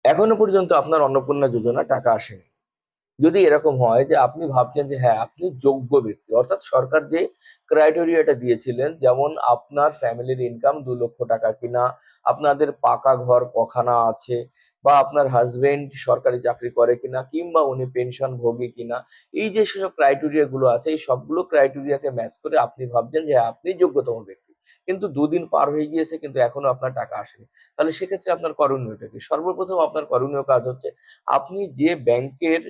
এখনো পর্যন্ত আপনার অন্নপূর্ণা যোজনা টাকা আসেনি। যদি এরকম হয় যে আপনি ভাবছেন যে হ্যাঁ আপনি যোগ্য ব্যক্তি, অর্থাৎ সরকার যে ক্রাইটেরিয়াটা দিয়েছিলেন, যেমন আপনার ফ্যামিলির ইনকাম 2 লক্ষ টাকা কিনা, আপনাদের পাকা ঘর কখানা আছে, বা আপনার হাজবেন্ড সরকারি চাকরি করে কিনা, কিংবা উনি পেনশন ভোগী কিনা, এই যে সেসব ক্রাইটেরিয়া গুলো আছে, এই সবগুলো ক্রাইটেরিয়াকে ম্যাচ করে আপনি ভাবছেন যে হ্যাঁ, আপনি যোগ্যতম ব্যক্তি, কিন্তু 2 দিন পার হয়ে গিয়েছে কিন্তু এখনো আপনার টাকা আসেনি। তাহলে সেক্ষেত্রে আপনার করণীয়টা কি? সর্বপ্রথম আপনার করণীয় কাজ হচ্ছে, আপনি যে ব্যাংকের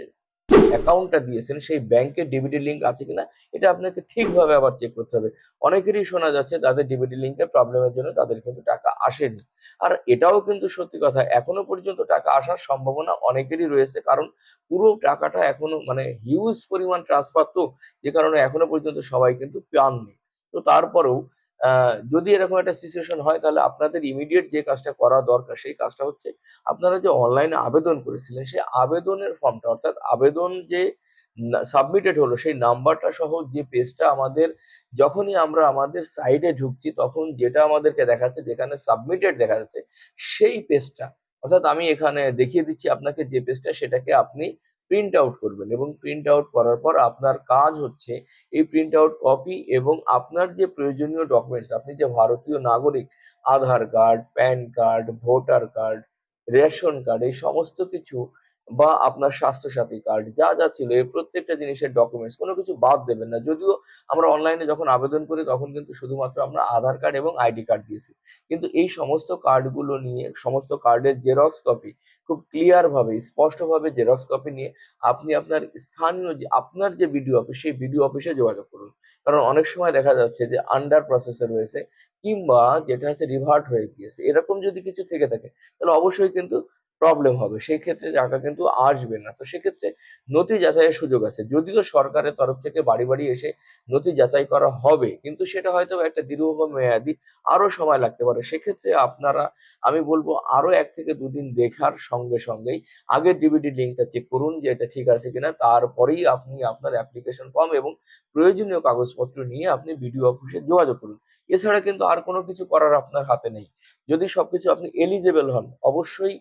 অ্যাকাউন্টটা দিয়েছেন সেই ব্যাংকের ডিবিটি লিংক আছে কিনা এটা আপনাকে ঠিকভাবে আবার চেক করতে হবে। অনেকেরই শোনা যাচ্ছে তাদের ডিবিটি লিংকের প্রবলেমের জন্য তাদের কিন্তু টাকা আসেনি। আর এটাও কিন্তু সত্যি কথা, এখনো পর্যন্ত টাকা আসার সম্ভাবনা অনেকেরই রয়েছে, কারণ পুরো টাকাটা এখনো মানে হিউজ পরিমাণ ট্রান্সফার, তো যে কারণে এখনো পর্যন্ত সবাই কিন্তু পাননি। তো তারপরেও যদি এরকম একটা সিচুয়েশন হয়, তাহলে আপনাদের ইমিডিয়েট যে কাজটা করা দরকার সেই কাজটা হচ্ছে, আপনারা যে অনলাইনে আবেদন করেছিলেন সেই আবেদনের ফর্মটা, অর্থাৎ আবেদন যে সাবমিটেড হলো সেই নাম্বারটা সহ যে পেজটা আমাদের, যখনই আমরা আমাদের সাইটে ঢুকছি তখন যেটা আমাদেরকে দেখাচ্ছে, যেখানে সাবমিটেড দেখা যাচ্ছে সেই পেজটা, অর্থাৎ আমি এখানে দেখিয়ে দিচ্ছি আপনাকে যে পেজটা, সেটাকে আপনি প্রিন্ট আউট করবেন, এবং প্রিন্ট আউট করার পর আপনার কাজ হচ্ছে এই প্রিন্ট আউট কপি এবং আপনার যে প্রয়োজনীয় ডকুমেন্টস, আপনি যে ভারতীয় নাগরিক, Aadhaar card, PAN card, voter card, ration card, এই সমস্ত কিছু, বা আপনার স্বাস্থ্যসাথী কার্ড, যা যা ছিল এই প্রত্যেকটা জিনিসের ডকুমেন্টস কোনো কিছু বাদ দেবেন না। যদিও আমরা অনলাইনে যখন আবেদন করি তখন কিন্তু শুধুমাত্র আমরা আধার কার্ড এবং আইডি কার্ড দিয়েছি, কিন্তু এই সমস্ত কার্ডগুলো নিয়ে, সমস্ত কার্ডের জেরক্স কপি খুব ক্লিয়ার ভাবে, স্পষ্ট ভাবে জেরক্স কপি নিয়ে আপনি আপনার স্থানীয় যে আপনার যে বিডিও অফিস সেই বিডিও অফিসে যোগাযোগ করুন। কারণ অনেক সময় দেখা যাচ্ছে যে আন্ডার প্রসেসে রয়েছে, কিংবা যেটা হচ্ছে রিভার্ট হয়ে গিয়েছে, এরকম যদি কিছু থেকে থাকে তাহলে অবশ্যই কিন্তু প্রবলেম হবে, সেই ক্ষেত্রে টাকা কিন্তু আসবে না। তো সেক্ষেত্রে নথি যাচাইয়ের সুযোগ আছে, যদিও সরকারের তরফ থেকে বাড়ি বাড়ি এসে নথি যাচাই করা হবে, কিন্তু সেটা হয়তো একটা দীর্ঘ মেয়াদি, আরো সময় লাগতে পারে। সেক্ষেত্রে আপনারা, আমি বলবো আরো 1 থেকে 2 দিন দেখার সঙ্গে সঙ্গেই আগের ডিবিটি লিঙ্কটা চেক করুন যে এটা ঠিক আছে কিনা, তারপরেই আপনি আপনার অ্যাপ্লিকেশন ফর্ম এবং প্রয়োজনীয় কাগজপত্র নিয়ে আপনি বিডিও অফিসে যোগাযোগ করুন। এছাড়া কিন্তু আর কোনো কিছু করার আপনার হাতে নেই। যদি সবকিছু আপনি এলিজেবল হন, অবশ্যই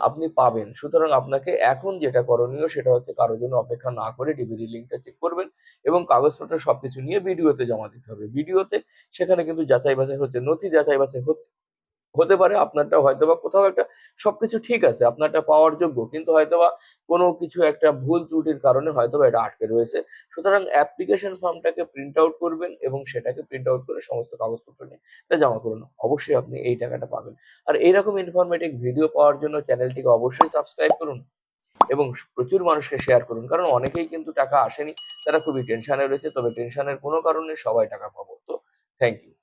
আপনি পাবেন। সুতরাং আপনাকে এখন যেটা করণীয় সেটা হচ্ছে, কারোর জন্য অপেক্ষা না করে ডিবিটি লিঙ্কটা চেক করবেন এবং কাগজপত্র সবকিছু নিয়ে বিডিওতে জমা দিতে হবে। বিডিওতে সেখানে কিন্তু যাচাই বাছাই হচ্ছে, নথি যাচাই বাছাই হচ্ছে। হতে পারে আপনারটা হয়তোবা কোথাও একটা সবকিছু ঠিক আছে, আপনারটা পাওয়ার যোগ্য, কিন্তু হয়তোবা কোনো কিছু একটা ভুল ত্রুটির কারণে হয়তোবা এটা আটকে রয়েছে। সুতরাং অ্যাপ্লিকেশন ফর্মটাকে প্রিন্ট আউট করবেন এবং সেটাকে প্রিন্ট আউট করে সমস্ত কাগজপত্র নিয়ে এটা জমা করুন। অবশ্যই আপনি এই টাকাটা পাবেন। আর এইরকম ইনফরমেটিভ ভিডিও পাওয়ার জন্য চ্যানেলটিকে অবশ্যই সাবস্ক্রাইব করুন এবং প্রচুর মানুষকে শেয়ার করুন, কারণ অনেকেই কিন্তু টাকা আসেনি, তারা খুবই টেনশনে রয়েছে, তবে টেনশনের কোনো কারণে সবাই টাকা পাবো। তো থ্যাংক ইউ।